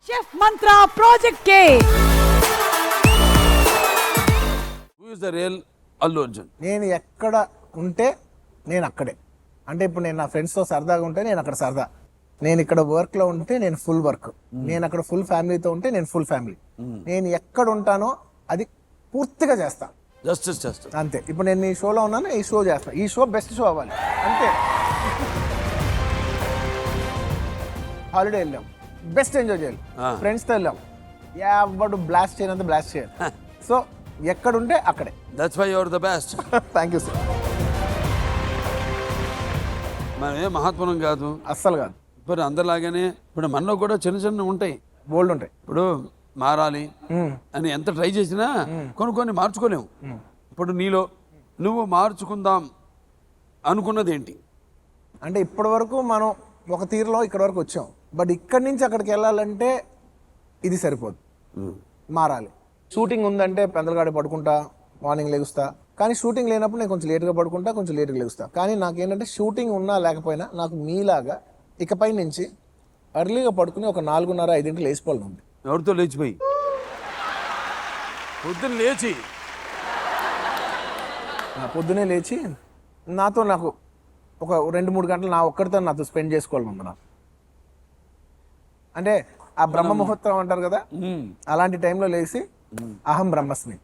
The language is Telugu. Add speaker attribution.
Speaker 1: Chef Mantra project K.
Speaker 2: Who is the real Allu Arjun?
Speaker 3: నేను ఎక్కడ ఉంటే నేను అక్కడే. అంటే ఇప్పుడు నేను నా ఫ్రెండ్స్తో సరదాగా ఉంటే నేను అక్కడ సరదా, నేను ఇక్కడ వర్క్లో ఉంటే నేను ఫుల్ వర్క్, నేను అక్కడ ఫుల్ ఫ్యామిలీతో ఉంటే నేను ఫుల్ ఫ్యామిలీ. నేను ఎక్కడ ఉంటానో అది పూర్తిగా చేస్తా,
Speaker 2: జస్టిస్ చేస్తా
Speaker 3: అంతే. ఇప్పుడు నేను ఈ షోలో ఉన్నాను, ఈ షో చేస్తా, ఈ షో బెస్ట్ షో అవ్వాలి అంతే. హాలిడే వెళ్ళాం, బెస్ట్ ఎంజాయ్ చేయాలి, ఫ్రెండ్స్తో వెళ్ళాం, ఎవడు బ్లాస్ట్ చేయనంత బ్లాస్ట్ చేయాలి. సో ఎక్కడుంటే అక్కడే.
Speaker 2: That's why you are the best.
Speaker 3: Thank you sir.
Speaker 2: మనం ఏ మహాత్ములం కాదు,
Speaker 3: అస్సలు కాదు.
Speaker 2: ఇప్పుడు అందరిలాగానే ఇప్పుడు మనలో కూడా చిన్న చిన్న ఉంటాయి,
Speaker 3: బోల్డ్ ఉంటాయి.
Speaker 2: ఇప్పుడు మారాలి అని ఎంత ట్రై చేసినా కొన్ని మార్చుకోలేము. ఇప్పుడు నీలో నువ్వు మార్చుకుందాం అనుకున్నది ఏంటి?
Speaker 3: అంటే ఇప్పటి వరకు మనం ఒక తీరులో ఇక్కడ వరకు వచ్చాం, బట్ ఇక్కడి నుంచి అక్కడికి వెళ్ళాలంటే ఇది సరిపోదు, మారాలి. షూటింగ్ ఉందంటే పెందలగాడి పడుకుంటా, మార్నింగ్ లెగుస్తా. కానీ షూటింగ్ లేనప్పుడు నేను కొంచెం లేట్గా పడుకుంటా, కొంచెం లేట్గా లెగుస్తా. కానీ నాకేంటంటే షూటింగ్ ఉన్నా లేకపోయినా నాకు మీలాగా ఇకపై నుంచి అర్లీగా పడుకుని ఒక 4:30-5 లేచిపోవాలి ఉంది.
Speaker 2: ఎవరితో లేచిపోయి పొద్దున్న లేచి
Speaker 3: పొద్దునే లేచి నాకు ఒక 2-3 గంటలు నా ఒక్కడితో నాతో స్పెండ్ చేసుకోవాలి ముందు. నాకు అంటే ఆ బ్రహ్మ ముహూర్తం అంటారు కదా, అలాంటి టైంలో లేచి అహం బ్రహ్మస్మి.